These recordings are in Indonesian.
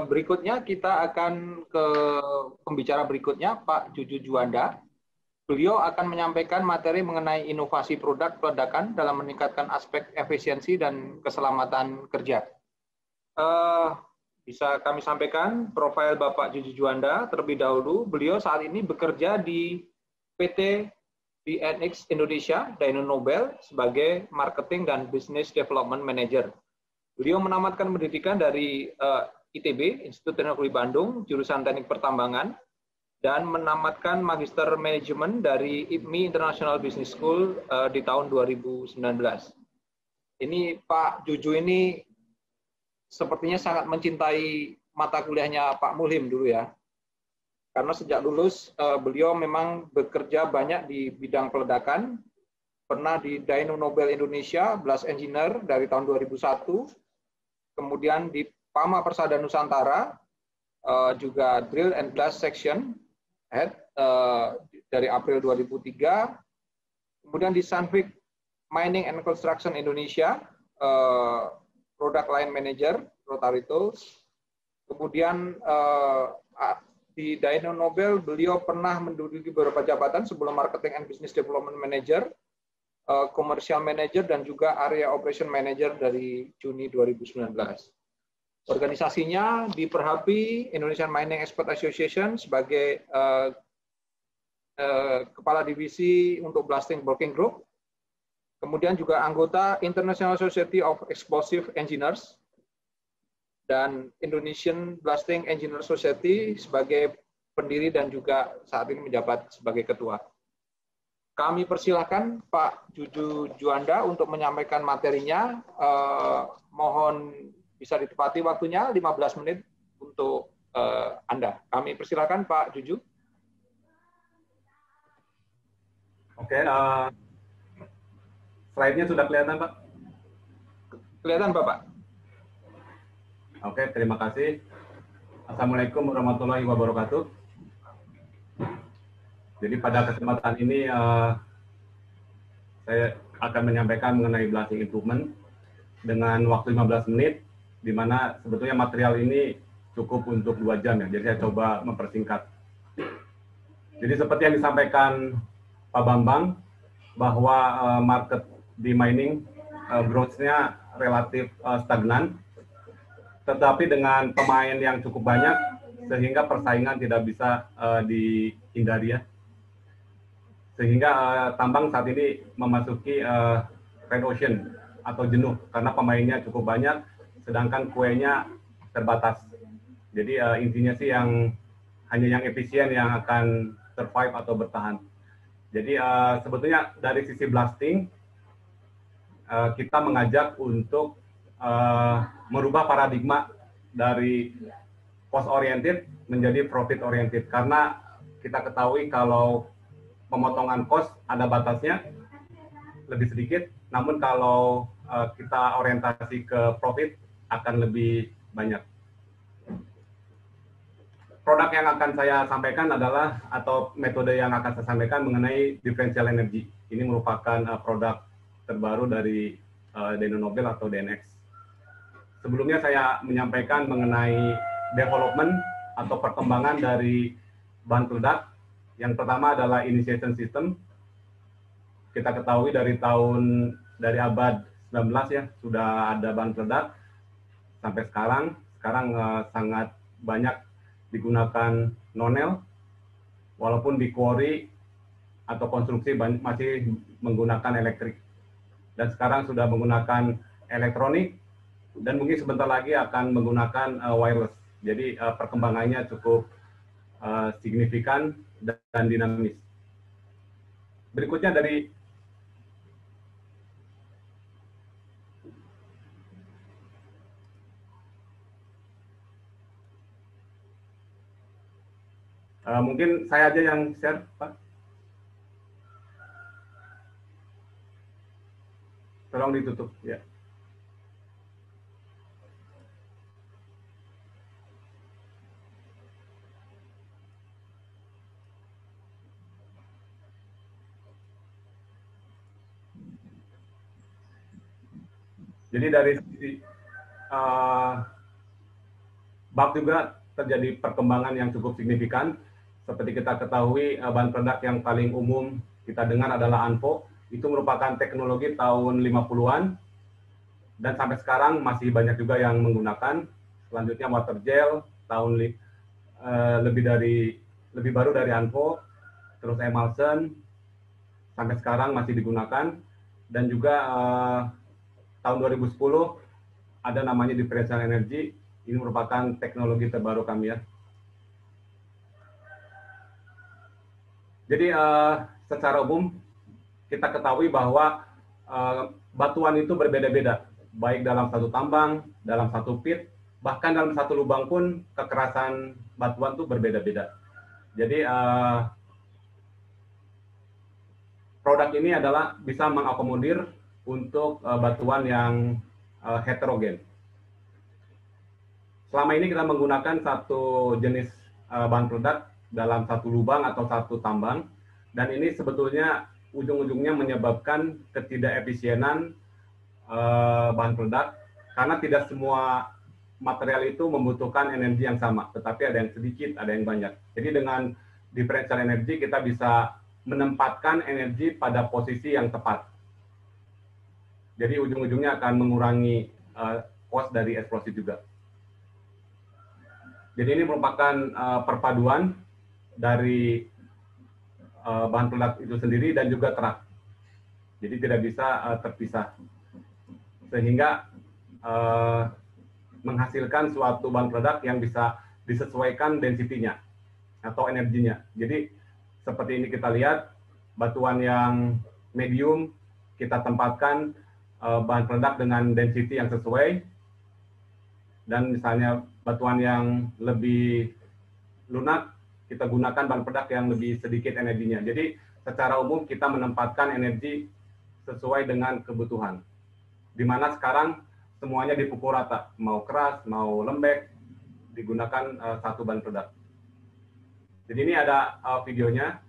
Berikutnya kita akan ke pembicara berikutnya, Pak Juju Juanda. Beliau akan menyampaikan materi mengenai inovasi produk peledakan dalam meningkatkan aspek efisiensi dan keselamatan kerja. Bisa kami sampaikan profil Bapak Juju Juanda terlebih dahulu. Beliau saat ini bekerja di PT DNX Indonesia, Dyno Nobel, sebagai Marketing dan Business Development Manager. Beliau menamatkan pendidikan dari ITB, Institut Teknologi Bandung, jurusan Teknik Pertambangan, dan menamatkan Magister Manajemen dari IPMI International Business School di tahun 2019. Ini Pak Juju ini sepertinya sangat mencintai mata kuliahnya Pak Mulhim dulu ya. Karena sejak lulus beliau memang bekerja banyak di bidang peledakan, pernah di Dyno Nobel Indonesia, Blast Engineer dari tahun 2001, kemudian di Pama Persada Nusantara, juga Drill and Blast Section Head dari April 2003, kemudian di Sandvik Mining and Construction Indonesia, Product Line Manager, Rotary Tools, kemudian di Dyno Nobel beliau pernah menduduki beberapa jabatan sebelum Marketing and Business Development Manager, Commercial Manager, dan juga Area Operation Manager dari Juni 2019. Organisasinya di Perhapi Indonesian Mining Expert Association sebagai Kepala Divisi untuk Blasting Working Group, kemudian juga anggota International Society of Explosive Engineers, dan Indonesian Blasting Engineer Society sebagai pendiri dan juga saat ini menjabat sebagai ketua. Kami persilahkan Pak Juju Juanda untuk menyampaikan materinya. Mohon bisa ditepati waktunya 15 menit untuk Anda. Kami persilahkan Pak Juju. Oke, slide-nya sudah kelihatan Pak? Kelihatan Bapak. Oke, terima kasih. Assalamualaikum warahmatullahi wabarakatuh. Jadi pada kesempatan ini saya akan menyampaikan mengenai blasting improvement dengan waktu 15 menit, di mana sebetulnya material ini cukup untuk 2 jam ya, jadi saya coba mempersingkat. Jadi seperti yang disampaikan Pak Bambang, bahwa market di mining growth-nya relatif stagnan, tetapi dengan pemain yang cukup banyak, sehingga persaingan tidak bisa dihindari ya. Sehingga tambang saat ini memasuki red ocean atau jenuh, karena pemainnya cukup banyak, sedangkan kuenya terbatas. Jadi intinya sih hanya yang efisien yang akan survive atau bertahan. Jadi sebetulnya dari sisi blasting, kita mengajak untuk merubah paradigma dari cost oriented menjadi profit oriented, karena kita ketahui kalau pemotongan cost ada batasnya, lebih sedikit, namun kalau kita orientasi ke profit akan lebih banyak. Produk yang akan saya sampaikan adalah, atau metode yang akan saya sampaikan mengenai differential energy. Ini merupakan produk terbaru dari Dyno Nobel atau DNX. Sebelumnya saya menyampaikan mengenai development atau perkembangan dari bahan peledak. Yang pertama adalah initiation system. Kita ketahui dari abad 19 ya, sudah ada bahan peledak sampai sekarang. Sekarang sangat banyak digunakan nonel, walaupun di quarry atau konstruksi masih menggunakan elektrik. Dan sekarang sudah menggunakan elektronik, dan mungkin sebentar lagi akan menggunakan wireless. Jadi perkembangannya cukup signifikan dan dinamis. Berikutnya dari mungkin saya aja yang share, Pak. Tolong ditutup ya. Jadi dari sisi BAP juga terjadi perkembangan yang cukup signifikan. Seperti kita ketahui, bahan peledak yang paling umum kita dengar adalah ANFO. Itu merupakan teknologi tahun 50-an, dan sampai sekarang masih banyak juga yang menggunakan. Selanjutnya water gel, lebih baru dari ANFO, terus emulsion, sampai sekarang masih digunakan. Dan juga tahun 2010 ada namanya differential energy. Ini merupakan teknologi terbaru kami ya. Jadi secara umum kita ketahui bahwa batuan itu berbeda-beda, baik dalam satu tambang, dalam satu pit, bahkan dalam satu lubang pun kekerasan batuan itu berbeda-beda. Jadi produk ini adalah bisa mengakomodir untuk batuan yang heterogen. Selama ini kita menggunakan satu jenis bahan peledak dalam satu lubang atau satu tambang, dan ini sebetulnya ujung-ujungnya menyebabkan ketidakefisienan bahan peledak, karena tidak semua material itu membutuhkan energi yang sama, tetapi ada yang sedikit, ada yang banyak. Jadi dengan differential energy kita bisa menempatkan energi pada posisi yang tepat. Jadi ujung-ujungnya akan mengurangi cost dari eksplosif juga. Jadi ini merupakan perpaduan dari bahan peledak itu sendiri dan juga kerak. Jadi tidak bisa terpisah. Sehingga menghasilkan suatu bahan peledak yang bisa disesuaikan density-nya atau energinya. Jadi seperti ini kita lihat, batuan yang medium kita tempatkan bahan peledak dengan density yang sesuai, dan misalnya batuan yang lebih lunak kita gunakan bahan peledak yang lebih sedikit energinya. Jadi secara umum kita menempatkan energi sesuai dengan kebutuhan. Di mana sekarang semuanya dipukul rata, mau keras, mau lembek, digunakan satu bahan peledak. Jadi ini ada videonya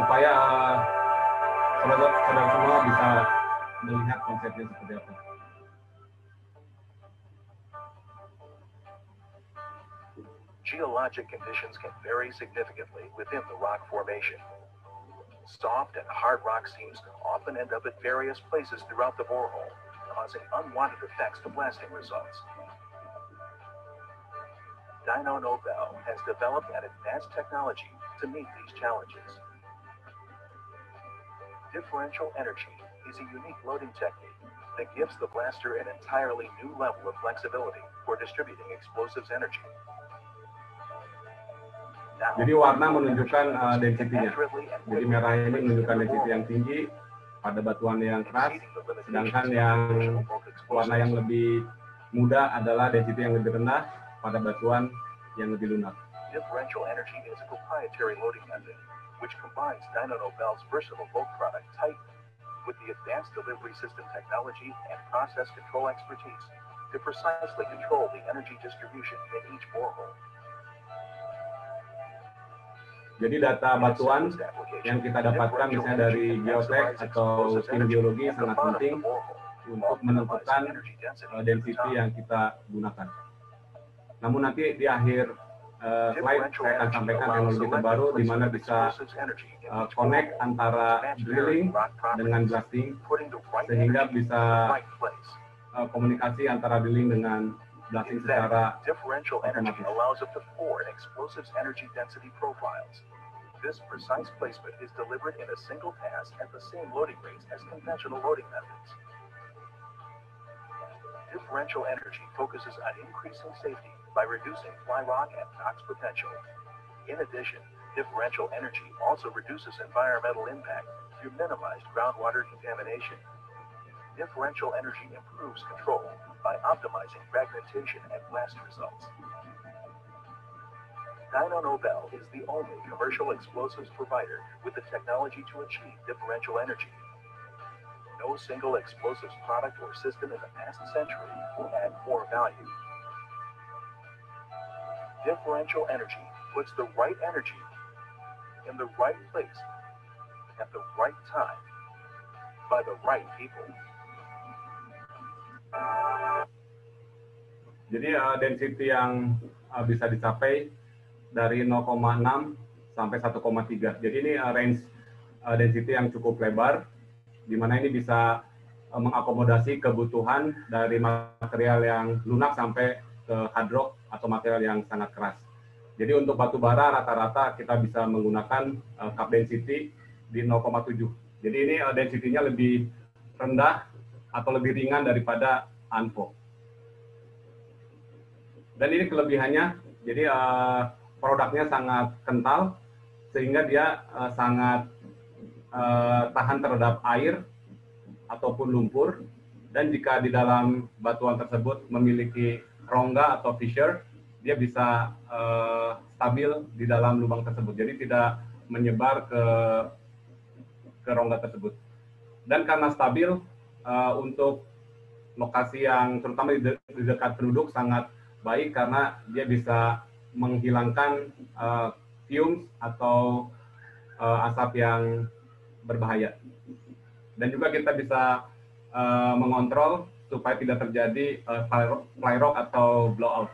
supaya saudara semua bisa melihat konsepnya seperti apa. Geologic conditions can vary significantly within the rock formation. Soft and hard rock seams often end up at various places throughout the borehole, causing unwanted effects to blasting results. Dyno Nobel has developed an advanced technology to meet these challenges. Differential energy is a unique loading technique that gives the blaster an entirely new level of flexibility for distributing explosives energy. Jadi warna menunjukkan density-nya. Jadi merah ini menunjukkan density yang tinggi pada batuan yang keras, sedangkan yang warna yang lebih muda adalah density yang lebih rendah pada batuan yang lebih lunak. Differential energy is a proprietary loading method, which combines Dyno Nobel's versatile bulk product Titan with the advanced delivery system technology and process control expertise to precisely control the energy distribution in each borehole. Jadi data batuan yang kita dapatkan misalnya dari geotek atau tim geologi sangat penting untuk menentukan density yang kita gunakan. Namun nanti di akhir slide saya akan sampaikan teknologi terbaru di mana bisa connect antara drilling dengan blasting, sehingga bisa komunikasi antara drilling dengan blasting secara differential energy allows up to 4 explosives energy density profiles. This precise placement is delivered in a single pass at the same loading rates as conventional loading methods. Differential energy focuses on increasing safety by reducing fly rock and NOx potential. In addition, differential energy also reduces environmental impact through minimized groundwater contamination. Differential energy improves control by optimizing fragmentation and blast results. Dyno Nobel is the only commercial explosives provider with the technology to achieve differential energy. No single explosives product or system in the past century will add more value. Differential energy puts the right energy in the right place at the right time by the right people. Jadi density yang bisa dicapai dari 0,6 sampai 1,3. Jadi ini range density yang cukup lebar, di mana ini bisa mengakomodasi kebutuhan dari material yang lunak sampai ke hard rock atau material yang sangat keras. Jadi untuk batu bara rata-rata kita bisa menggunakan cup density di 0,7. Jadi ini density-nya lebih rendah atau lebih ringan daripada ANFO. Dan ini kelebihannya, jadi produknya sangat kental, sehingga dia sangat tahan terhadap air ataupun lumpur, dan jika di dalam batuan tersebut memiliki rongga atau fissure, dia bisa stabil di dalam lubang tersebut, jadi tidak menyebar ke rongga tersebut. Dan karena stabil, untuk lokasi yang terutama di dekat penduduk sangat baik karena dia bisa menghilangkan fumes atau asap yang berbahaya. Dan juga kita bisa mengontrol supaya tidak terjadi fly rock atau blowout.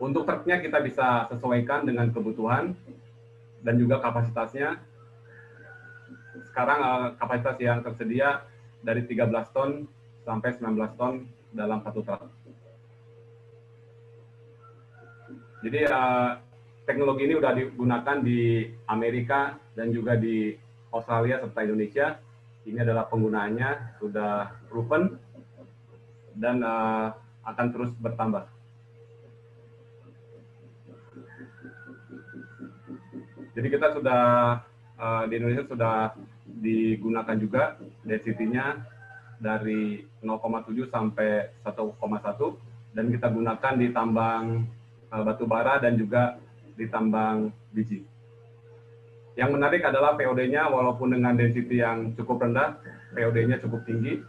Untuk truknya kita bisa sesuaikan dengan kebutuhan dan juga kapasitasnya. Sekarang kapasitas yang tersedia dari 13 ton sampai 19 ton dalam satu truk. Jadi teknologi ini sudah digunakan di Amerika dan juga di Australia serta Indonesia. Ini adalah penggunaannya sudah proven dan akan terus bertambah. Jadi kita sudah di Indonesia sudah digunakan juga density-nya dari 0,7 sampai 1,1 dan kita gunakan di tambang batu bara dan juga di tambang biji. Yang menarik adalah POD-nya walaupun dengan density yang cukup rendah, POD-nya cukup tinggi.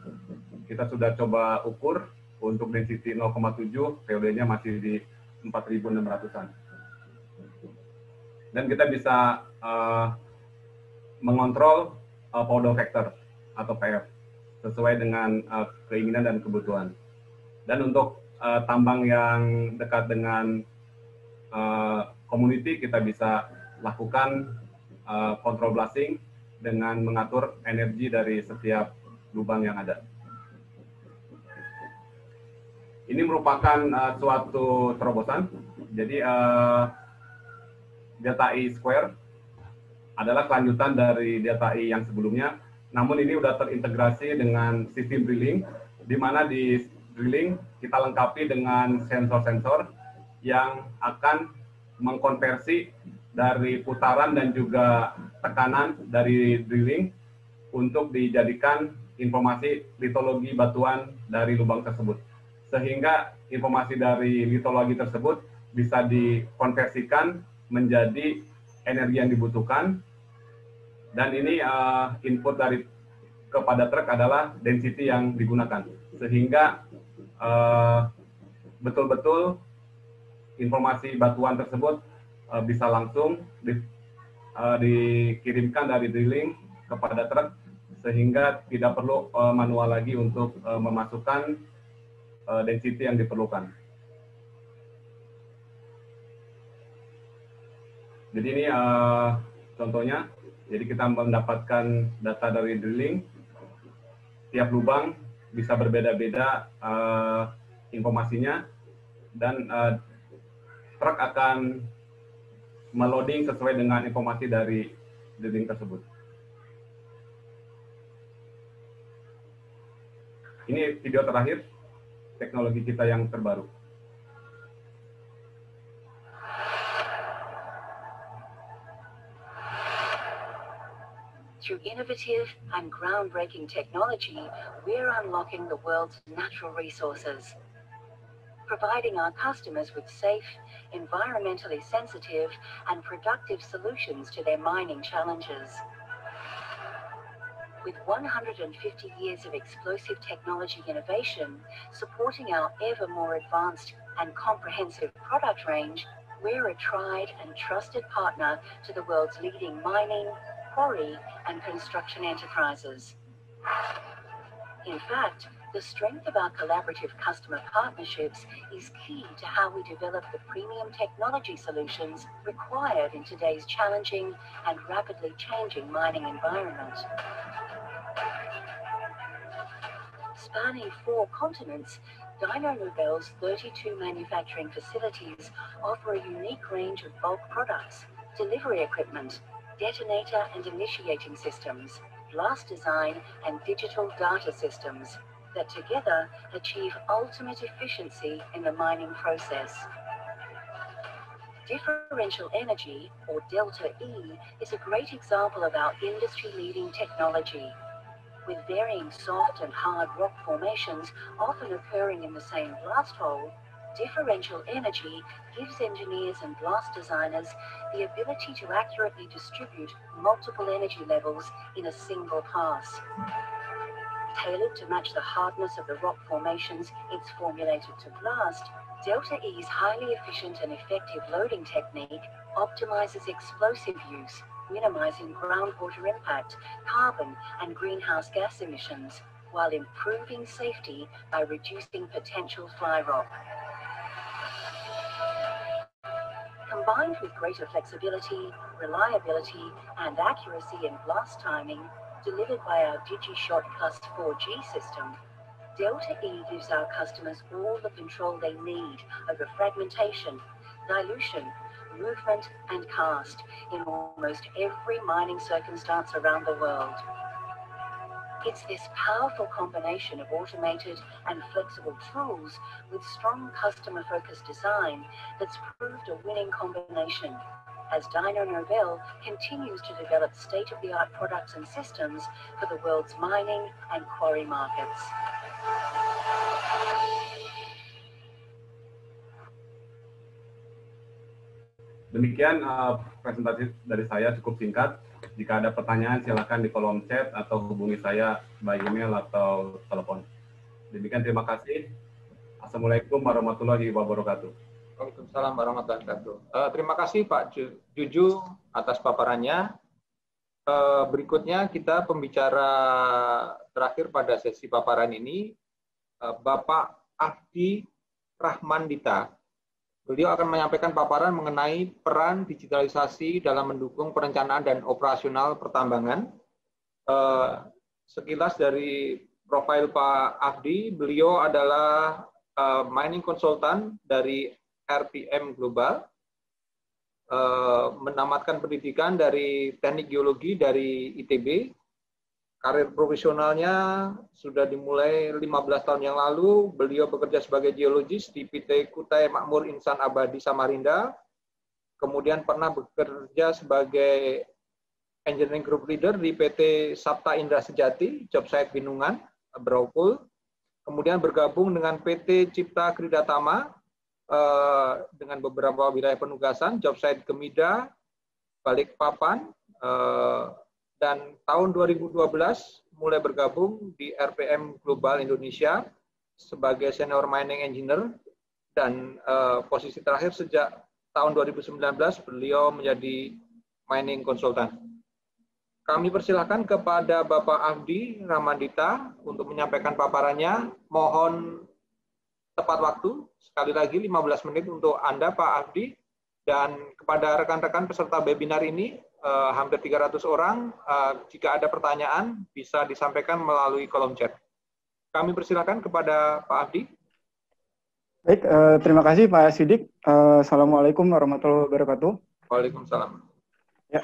Kita sudah coba ukur untuk density 0,7, POD-nya masih di 4.600-an. Dan kita bisa mengontrol powder factor atau PF sesuai dengan keinginan dan kebutuhan. Dan untuk tambang yang dekat dengan community, kita bisa lakukan control blasting dengan mengatur energi dari setiap lubang yang ada. Ini merupakan suatu terobosan. Jadi Delta E Square adalah kelanjutan dari Delta E yang sebelumnya, namun ini sudah terintegrasi dengan sistem drilling, di mana di drilling kita lengkapi dengan sensor-sensor yang akan mengkonversi dari putaran dan juga tekanan dari drilling untuk dijadikan informasi litologi batuan dari lubang tersebut. Sehingga informasi dari litologi tersebut bisa dikonversikan menjadi energi yang dibutuhkan, dan ini input dari kepada truk adalah density yang digunakan, sehingga betul-betul informasi batuan tersebut bisa langsung dikirimkan dari drilling kepada truk, sehingga tidak perlu manual lagi untuk memasukkan density yang diperlukan. Jadi ini contohnya, jadi kita mendapatkan data dari drilling, tiap lubang bisa berbeda-beda informasinya, dan truk akan meloading sesuai dengan informasi dari drilling tersebut. Ini video terakhir, teknologi kita yang terbaru. Through innovative and groundbreaking technology, we're unlocking the world's natural resources, providing our customers with safe, environmentally sensitive, and productive solutions to their mining challenges. With 150 years of explosive technology innovation, supporting our ever more advanced and comprehensive product range, we're a tried and trusted partner to the world's leading mining, quarry, and construction enterprises. In fact, The strength of our collaborative customer partnerships is key to how we develop the premium technology solutions required in today's challenging and rapidly changing mining environment. Spanning 4 continents, Dyno Nobel's 32 manufacturing facilities offer a unique range of bulk products, delivery equipment, detonator and initiating systems, blast design and digital data systems that together achieve ultimate efficiency in the mining process. Differential energy, or Delta E, is a great example of our industry-leading technology. With varying soft and hard rock formations often occurring in the same blast hole, differential energy gives engineers and blast designers the ability to accurately distribute multiple energy levels in a single pass. Tailored to match the hardness of the rock formations it's formulated to blast, Delta E's highly efficient and effective loading technique optimizes explosive use, minimizing groundwater impact, carbon and greenhouse gas emissions, while improving safety by reducing potential fly rock. Combined with greater flexibility, reliability, and accuracy in blast timing, delivered by our DigiShot Plus 4G system, Delta E gives our customers all the control they need over fragmentation, dilution, movement, and cast in almost every mining circumstance around the world. It's this powerful combination of automated and flexible tools with strong customer-focused design that's proved a winning combination as Dyno Nobel continues to develop state-of-the-art products and systems for the world's mining and quarry markets. Demikian presentasi dari saya, cukup singkat. Jika ada pertanyaan silakan di kolom chat atau hubungi saya by email atau telepon. Demikian, terima kasih. Assalamualaikum warahmatullahi wabarakatuh. Waalaikumsalam warahmatullahi wabarakatuh. Terima kasih Pak Juju atas paparannya. Berikutnya kita pembicara terakhir pada sesi paparan ini, Bapak Ahdi Rahmandita. Beliau akan menyampaikan paparan mengenai peran digitalisasi dalam mendukung perencanaan dan operasional pertambangan. Sekilas dari profil Pak Ahdi, beliau adalah mining consultant dari RPM Global, menamatkan pendidikan dari teknik geologi dari ITB. Karir profesionalnya sudah dimulai 15 tahun yang lalu. Beliau bekerja sebagai geologis di PT Kutai Makmur Insan Abadi Samarinda. Kemudian pernah bekerja sebagai engineering group leader di PT Sapta Indra Sejati, Jobsite Binungan, Braukul. Kemudian bergabung dengan PT Cipta Kridatama dengan beberapa wilayah penugasan, Jobsite Gemida, Balikpapan, dan tahun 2012 mulai bergabung di RPM Global Indonesia sebagai senior mining engineer, dan posisi terakhir sejak tahun 2019 beliau menjadi mining consultant. Kami persilahkan kepada Bapak Ahdi Rahmandita untuk menyampaikan paparannya. Mohon tepat waktu, sekali lagi 15 menit untuk Anda Pak Ahdi, dan kepada rekan-rekan peserta webinar ini, hampir 300 orang, jika ada pertanyaan bisa disampaikan melalui kolom chat. Kami persilakan kepada Pak Ahdi. Baik, terima kasih Pak Sidik. Assalamualaikum warahmatullahi wabarakatuh. Waalaikumsalam. Ya,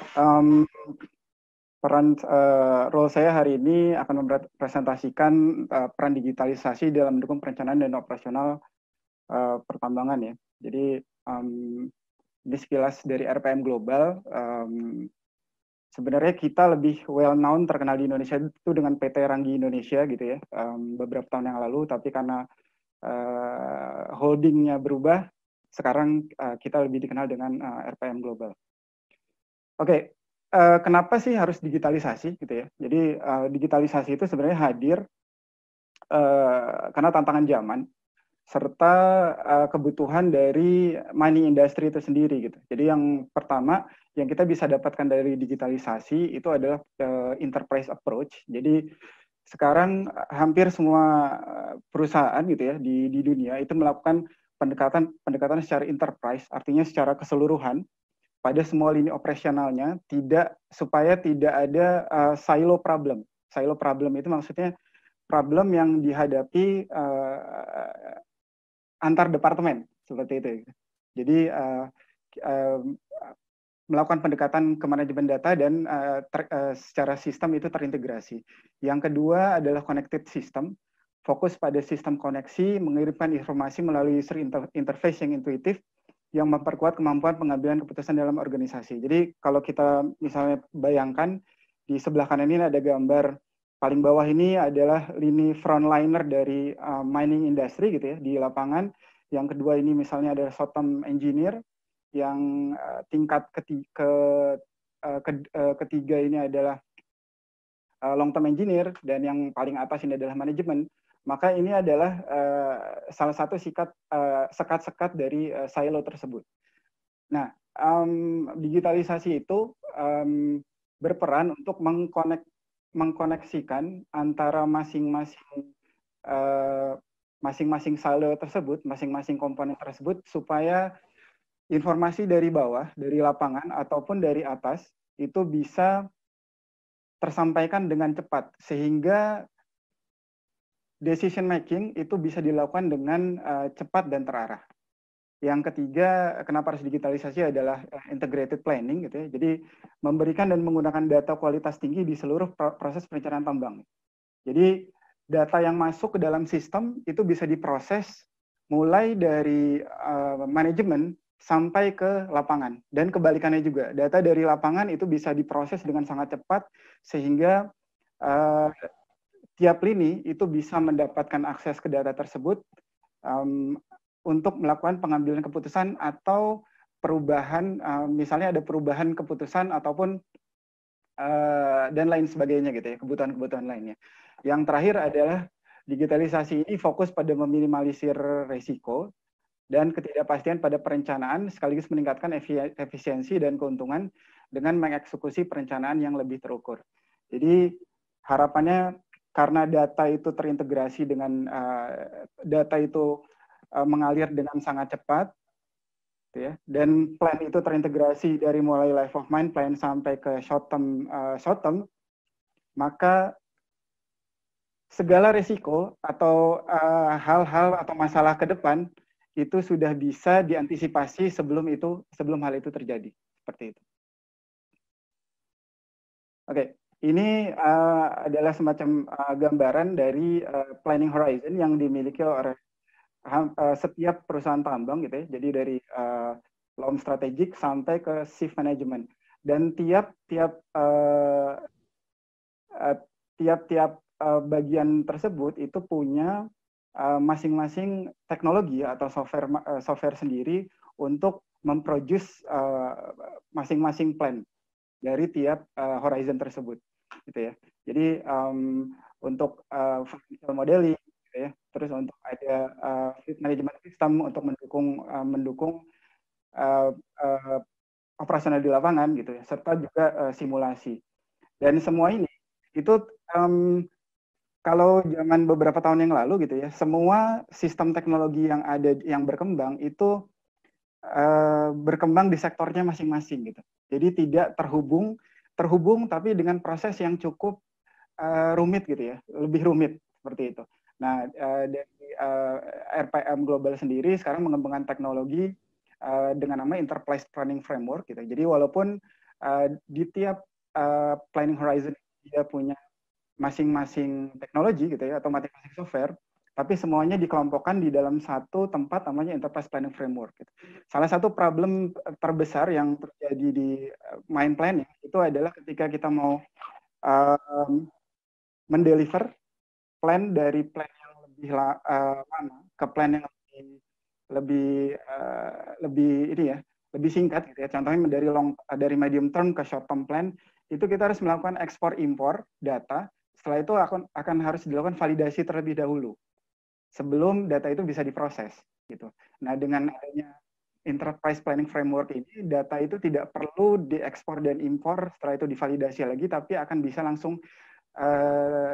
role saya hari ini akan mempresentasikan peran digitalisasi dalam mendukung perencanaan dan operasional pertambangan ya. Jadi ini sekilas dari RPM Global. Sebenarnya kita lebih well known, terkenal di Indonesia itu dengan PT Ranggi Indonesia gitu ya, beberapa tahun yang lalu. Tapi karena holdingnya berubah, sekarang kita lebih dikenal dengan RPM Global. Oke. Kenapa sih harus digitalisasi gitu ya? Jadi digitalisasi itu sebenarnya hadir karena tantangan zaman serta kebutuhan dari mining industry itu sendiri gitu. Jadi yang pertama yang kita bisa dapatkan dari digitalisasi itu adalah enterprise approach. Jadi sekarang hampir semua perusahaan gitu ya di dunia itu melakukan pendekatan secara enterprise, artinya secara keseluruhan pada semua lini operasionalnya, supaya tidak ada silo problem. Silo problem itu maksudnya problem yang dihadapi antar departemen seperti itu. Jadi melakukan pendekatan ke manajemen data dan secara sistem itu terintegrasi. Yang kedua adalah connected system, fokus pada sistem koneksi, mengirimkan informasi melalui user interface yang intuitif, yang memperkuat kemampuan pengambilan keputusan dalam organisasi. Jadi kalau kita misalnya bayangkan, di sebelah kanan ini ada gambar, paling bawah ini adalah lini frontliner dari mining industry gitu ya, di lapangan. Yang kedua ini misalnya ada short-term engineer, yang tingkat ketiga ini adalah long-term engineer, dan yang paling atas ini adalah manajemen. Maka ini adalah salah satu sekat-sekat dari silo tersebut. Nah, digitalisasi itu berperan untuk mengkoneksikan antara masing-masing silo tersebut, masing-masing komponen tersebut, supaya informasi dari bawah, dari lapangan ataupun dari atas itu bisa tersampaikan dengan cepat, sehingga decision making itu bisa dilakukan dengan cepat dan terarah. Yang ketiga, kenapa harus digitalisasi adalah integrated planning gitu ya. Jadi memberikan dan menggunakan data kualitas tinggi di seluruh proses perencanaan tambang. Jadi data yang masuk ke dalam sistem itu bisa diproses mulai dari manajemen sampai ke lapangan, dan kebalikannya juga. Data dari lapangan itu bisa diproses dengan sangat cepat sehingga tiap lini itu bisa mendapatkan akses ke data tersebut untuk melakukan pengambilan keputusan atau perubahan, misalnya ada perubahan keputusan ataupun dan lain sebagainya gitu ya, kebutuhan-kebutuhan lainnya. Yang terakhir adalah digitalisasi ini fokus pada meminimalisir risiko dan ketidakpastian pada perencanaan, sekaligus meningkatkan efisiensi dan keuntungan dengan mengeksekusi perencanaan yang lebih terukur. Jadi harapannya karena data itu terintegrasi dengan data itu mengalir dengan sangat cepat, gitu ya, dan plan itu terintegrasi dari mulai life of mine plan sampai ke short term, maka segala risiko atau hal-hal atau masalah ke depan itu sudah bisa diantisipasi sebelum hal itu terjadi, seperti itu. Oke. Ini adalah semacam gambaran dari planning horizon yang dimiliki oleh setiap perusahaan tambang gitu ya. Jadi dari long strategic sampai ke shift management. Dan tiap-tiap bagian tersebut itu punya masing-masing teknologi atau software sendiri untuk memproduce masing-masing plan dari tiap horizon tersebut. Gitu ya. Jadi untuk financial modeling gitu ya, terus untuk ada fleet management system untuk mendukung operasional di lapangan gitu ya, serta juga simulasi. Dan semua ini itu kalau zaman beberapa tahun yang lalu gitu ya, semua sistem teknologi yang ada yang berkembang itu berkembang di sektornya masing-masing gitu. Jadi tidak terhubung tapi dengan proses yang cukup rumit gitu ya, lebih rumit seperti itu. Nah, dari RPM Global sendiri sekarang mengembangkan teknologi dengan nama Enterprise Planning Framework gitu. Jadi walaupun di tiap planning horizon dia punya masing-masing teknologi gitu ya, atau masing-masing software, tapi semuanya dikelompokkan di dalam satu tempat namanya Enterprise Planning Framework. Gitu. Salah satu problem terbesar yang terjadi di mine planning itu adalah ketika kita mau mendeliver plan dari plan yang lebih lama ke plan yang lebih singkat gitu ya. Contohnya dari medium term ke short term plan, itu kita harus melakukan ekspor impor data. Setelah itu akan harus dilakukan validasi terlebih dahulu sebelum data itu bisa diproses gitu. Nah, dengan adanya Enterprise Planning Framework ini, data itu tidak perlu diekspor dan impor setelah itu divalidasi lagi, tapi akan bisa langsung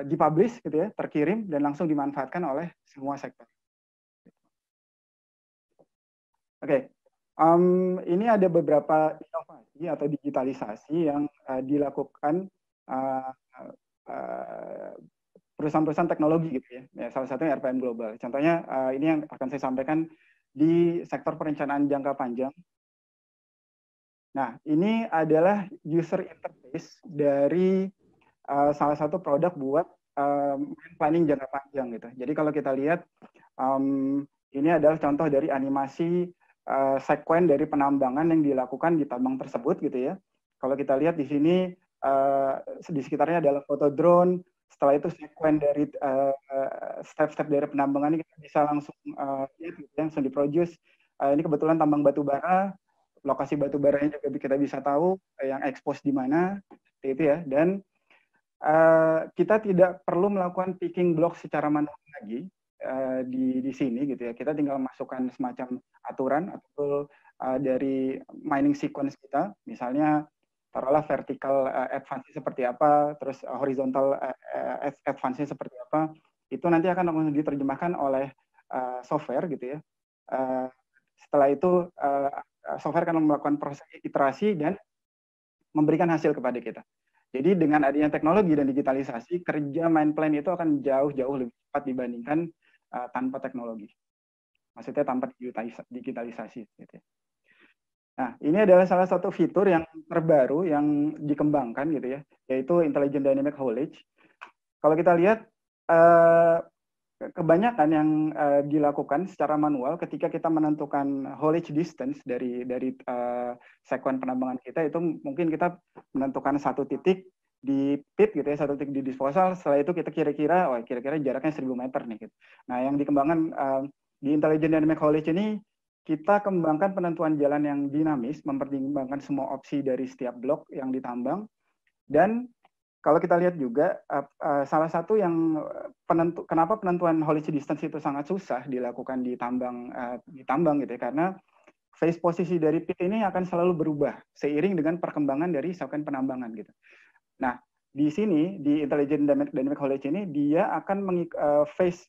dipublish gitu ya, terkirim dan langsung dimanfaatkan oleh semua sektor. Oke, ini ada beberapa inovasi atau digitalisasi yang dilakukan perusahaan-perusahaan teknologi gitu ya. Salah satunya RPM Global. Contohnya ini yang akan saya sampaikan di sektor perencanaan jangka panjang. Nah, ini adalah user interface dari salah satu produk buat planning jangka panjang gitu. Jadi kalau kita lihat ini adalah contoh dari animasi sekuen dari penambangan yang dilakukan di tambang tersebut gitu ya. Kalau kita lihat di sini di sekitarnya adalah foto drone. Setelah itu sekuen dari step-step dari penambangan ini kita bisa langsung lihat gitu ya, langsung diproduce. Ini kebetulan tambang batu bara, lokasi batu baranya juga kita bisa tahu yang expose di mana, itu ya. Dan kita tidak perlu melakukan picking block secara manual lagi di sini gitu ya. Kita tinggal masukkan semacam aturan atau dari mining sequence kita, misalnya taruhlah vertical advance seperti apa, terus horizontal advance seperti apa, itu nanti akan langsung diterjemahkan oleh software gitu ya. Setelah itu software akan melakukan proses iterasi dan memberikan hasil kepada kita. Jadi dengan adanya teknologi dan digitalisasi, kerja mine plan itu akan jauh-jauh lebih cepat dibandingkan tanpa teknologi. Maksudnya tanpa digitalisasi. Gitu ya. Nah, ini adalah salah satu fitur yang terbaru yang dikembangkan gitu ya, yaitu Intelligent Dynamic Haulage. Kalau kita lihat, kebanyakan yang dilakukan secara manual ketika kita menentukan haulage distance dari sekuen penambangan kita, itu mungkin kita menentukan satu titik di pit gitu ya, satu titik di disposal. Setelah itu kita kira-kira jaraknya 1000 meter nih gitu. Nah, yang dikembangkan di Intelligent Dynamic Haulage ini, kita kembangkan penentuan jalan yang dinamis, mempertimbangkan semua opsi dari setiap blok yang ditambang. Dan kalau kita lihat juga, salah satu yang kenapa penentuan haulage distance itu sangat susah dilakukan di tambang gitu ya, karena phase posisi dari pit ini akan selalu berubah seiring dengan perkembangan dari sekuen penambangan gitu. Nah, di sini di Intelligent Dynamic Haulage ini dia akan phase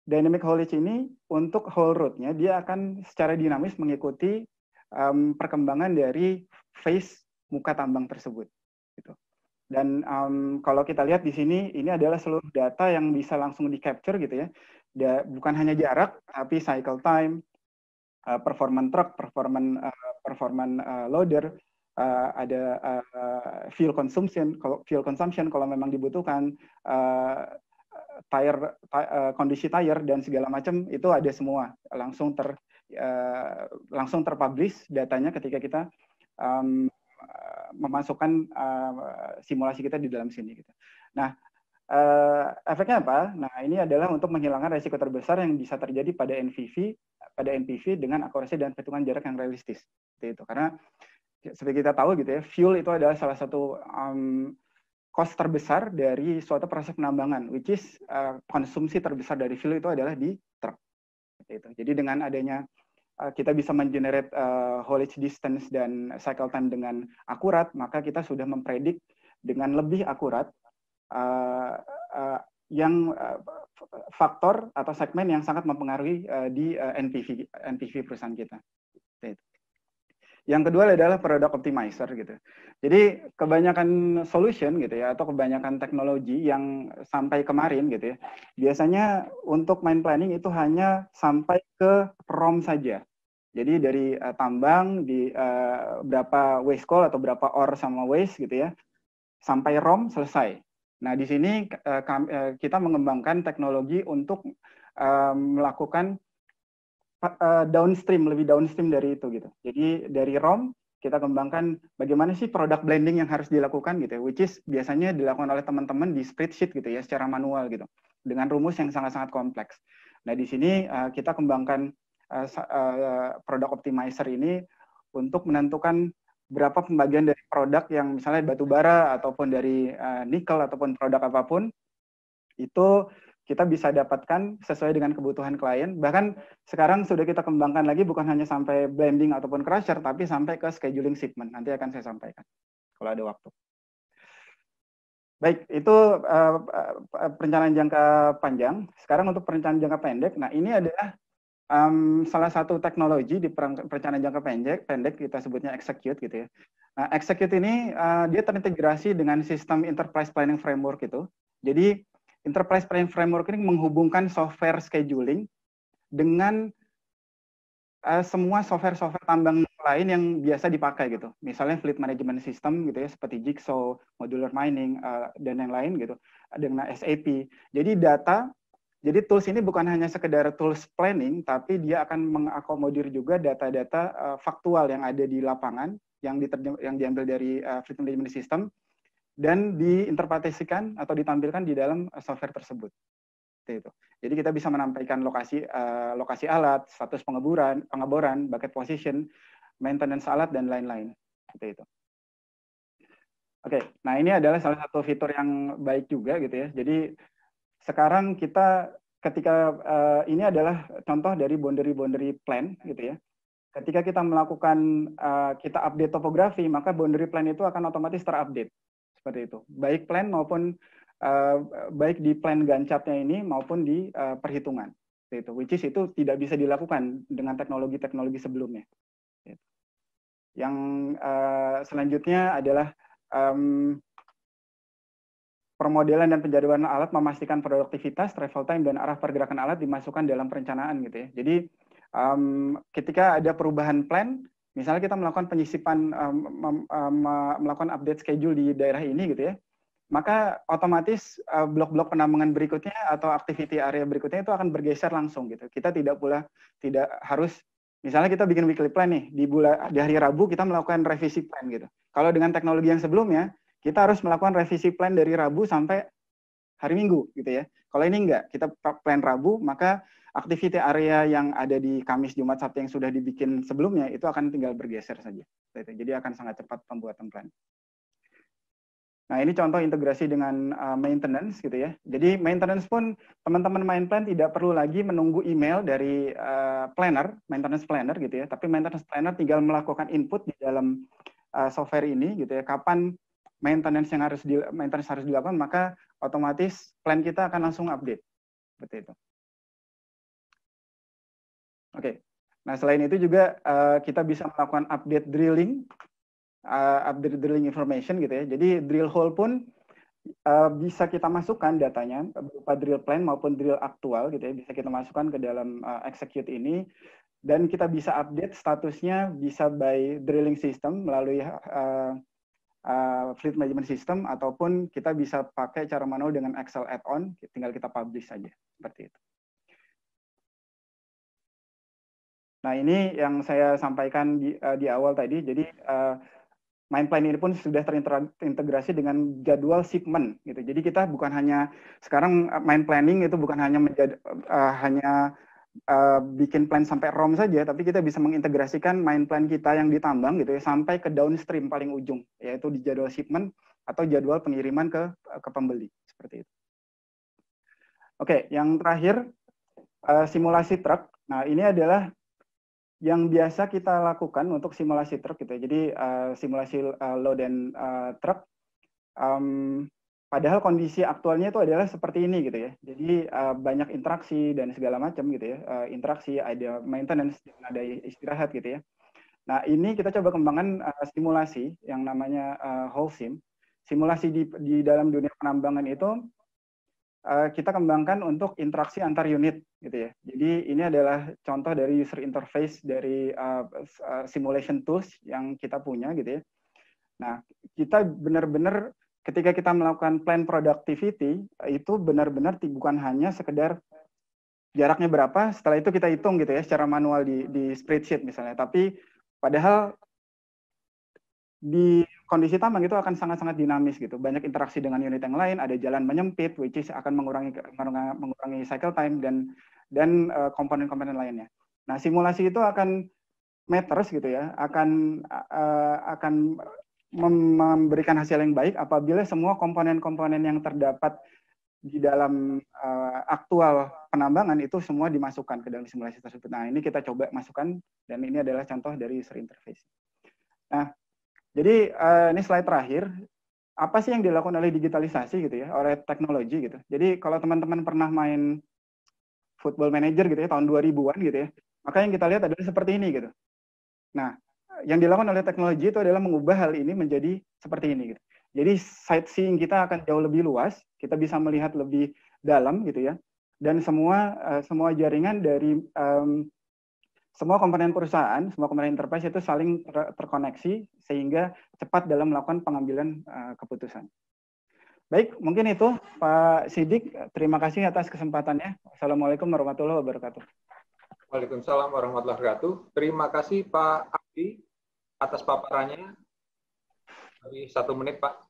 Dynamic Haulage ini untuk haul route-nya dia akan secara dinamis mengikuti perkembangan dari phase muka tambang tersebut. Gitu. Dan kalau kita lihat di sini, ini adalah seluruh data yang bisa langsung di-capture gitu ya. Bukan hanya jarak, tapi cycle time, performance truck, performance loader, ada fuel consumption kalau memang dibutuhkan, kondisi tire dan segala macam itu ada semua langsung terpublish datanya ketika kita memasukkan simulasi kita di dalam sini gitu. Nah, efeknya apa? Nah, ini adalah untuk menghilangkan risiko terbesar yang bisa terjadi pada NPV dengan akurasi dan perhitungan jarak yang realistis. Itu karena seperti kita tahu gitu ya, fuel itu adalah salah satu cost terbesar dari suatu proses penambangan, which is konsumsi terbesar dari fuel itu adalah di truk. Jadi dengan adanya kita bisa mengenerate haulage distance dan cycle time dengan akurat, maka kita sudah mempredik dengan lebih akurat yang faktor atau segmen yang sangat mempengaruhi di NPV perusahaan kita. Yang kedua adalah product optimizer gitu. Jadi kebanyakan solution gitu ya, atau kebanyakan teknologi yang sampai kemarin gitu ya, biasanya untuk mine planning itu hanya sampai ke ROM saja. Jadi dari tambang di berapa waste call atau berapa ore sama waste gitu ya, sampai ROM selesai. Nah di sini kita mengembangkan teknologi untuk melakukan lebih downstream dari itu gitu. Jadi dari ROM kita kembangkan bagaimana sih product blending yang harus dilakukan gitu, which is biasanya dilakukan oleh teman-teman di spreadsheet gitu ya, secara manual gitu, dengan rumus yang sangat-sangat kompleks. Nah di sini kita kembangkan product optimizer ini untuk menentukan berapa pembagian dari produk yang misalnya batu bara ataupun dari nikel ataupun produk apapun itu kita bisa dapatkan sesuai dengan kebutuhan klien. Bahkan sekarang sudah kita kembangkan lagi bukan hanya sampai blending ataupun crusher, tapi sampai ke scheduling shipment. Nanti akan saya sampaikan kalau ada waktu. Baik, itu perencanaan jangka panjang. Sekarang untuk perencanaan jangka pendek, nah ini adalah salah satu teknologi di perencanaan jangka pendek kita sebutnya execute gitu ya. Nah, execute ini dia terintegrasi dengan sistem enterprise planning framework itu. Jadi enterprise planning framework ini menghubungkan software scheduling dengan semua software tambang lain yang biasa dipakai gitu. Misalnya fleet management system gitu ya, seperti Jigsaw, modular mining, dan yang lain gitu. Dengan SAP. Jadi tools ini bukan hanya sekedar tools planning, tapi dia akan mengakomodir juga data-data faktual yang ada di lapangan, yang diambil dari fleet management system, dan diinterpretasikan atau ditampilkan di dalam software tersebut. Itu. Jadi kita bisa menampilkan lokasi alat, status pengeboran, bucket position, maintenance alat dan lain-lain. Seperti itu. Oke, nah ini adalah salah satu fitur yang baik juga gitu ya. Jadi sekarang kita ketika ini adalah contoh dari boundary plan gitu ya. Ketika kita melakukan kita update topografi, maka boundary plan itu akan otomatis terupdate seperti itu. Baik plan maupun baik di plan gancapnya ini maupun di perhitungan. Itu, which is itu tidak bisa dilakukan dengan teknologi-teknologi sebelumnya. Yang selanjutnya adalah permodelan dan penjadwalan alat memastikan produktivitas, travel time, dan arah pergerakan alat dimasukkan dalam perencanaan gitu ya. Jadi ketika ada perubahan plan, misalnya kita melakukan penyisipan, melakukan update schedule di daerah ini gitu ya, maka otomatis blok-blok penambangan berikutnya atau activity area berikutnya itu akan bergeser langsung gitu. Kita tidak harus, misalnya kita bikin weekly plan nih, di hari Rabu kita melakukan revisi plan gitu. Kalau dengan teknologi yang sebelumnya, kita harus melakukan revisi plan dari Rabu sampai hari Minggu gitu ya. Kalau ini enggak, kita plan Rabu, maka activity area yang ada di Kamis, Jumat, Sabtu yang sudah dibikin sebelumnya itu akan tinggal bergeser saja. Jadi akan sangat cepat pembuatan plan. Nah, ini contoh integrasi dengan maintenance gitu ya. Jadi maintenance pun teman-teman main plan tidak perlu lagi menunggu email dari maintenance planner gitu ya. Tapi maintenance planner tinggal melakukan input di dalam software ini gitu ya. Kapan maintenance harus dilakukan, maka otomatis plan kita akan langsung update. Seperti itu. Oke. Nah, selain itu juga kita bisa melakukan update drilling information gitu ya. Jadi drill hole pun bisa kita masukkan datanya berupa drill plan maupun drill aktual gitu ya. Bisa kita masukkan ke dalam execute ini dan kita bisa update statusnya bisa by drilling system melalui fleet management system ataupun kita bisa pakai cara manual dengan Excel add-on, tinggal kita publish saja seperti itu. Nah, ini yang saya sampaikan di awal tadi. Jadi main plan ini pun sudah terintegrasi dengan jadwal shipment gitu. Jadi kita bukan hanya sekarang main planning itu bukan hanya bikin plan sampai ROM saja, tapi kita bisa mengintegrasikan main plan kita yang ditambang gitu ya sampai ke downstream paling ujung, yaitu di jadwal shipment atau jadwal pengiriman ke pembeli seperti itu. Oke, yang terakhir simulasi truk. Nah, ini adalah yang biasa kita lakukan untuk simulasi truk gitu ya. Jadi simulasi load and truck. Padahal kondisi aktualnya itu adalah seperti ini gitu ya. Jadi banyak interaksi dan segala macam gitu ya. Interaksi, ada maintenance, ada istirahat gitu ya. Nah, ini kita coba kembangkan simulasi yang namanya whole sim. Simulasi di dalam dunia penambangan itu kita kembangkan untuk interaksi antar unit gitu ya. Jadi ini adalah contoh dari user interface dari simulation tools yang kita punya gitu ya. Nah, kita benar-benar ketika kita melakukan plan productivity itu benar-benar bukan hanya sekedar jaraknya berapa, setelah itu kita hitung gitu ya secara manual di spreadsheet misalnya. Tapi padahal di kondisi tambang itu akan sangat-sangat dinamis gitu. Banyak interaksi dengan unit yang lain, ada jalan menyempit, which is akan mengurangi cycle time dan komponen-komponen lainnya. Nah, simulasi itu akan matters gitu ya, akan memberikan hasil yang baik apabila semua komponen-komponen yang terdapat di dalam aktual penambangan itu semua dimasukkan ke dalam simulasi tersebut. Nah, ini kita coba masukkan dan ini adalah contoh dari user interface. Nah, jadi ini slide terakhir. apa sih yang dilakukan oleh digitalisasi gitu ya, oleh teknologi gitu. Jadi kalau teman-teman pernah main Football Manager gitu ya tahun 2000-an gitu ya, maka yang kita lihat adalah seperti ini gitu. Nah, yang dilakukan oleh teknologi itu adalah mengubah hal ini menjadi seperti ini gitu. Jadi sightseeing kita akan jauh lebih luas, kita bisa melihat lebih dalam gitu ya. Dan semua jaringan dari semua komponen perusahaan, semua komponen enterprise itu saling terkoneksi sehingga cepat dalam melakukan pengambilan keputusan. Baik, mungkin itu Pak Sidik. Terima kasih atas kesempatannya. Assalamualaikum warahmatullahi wabarakatuh. Waalaikumsalam warahmatullahi wabarakatuh. Terima kasih Pak Abdi atas paparannya. Dari 1 menit, Pak.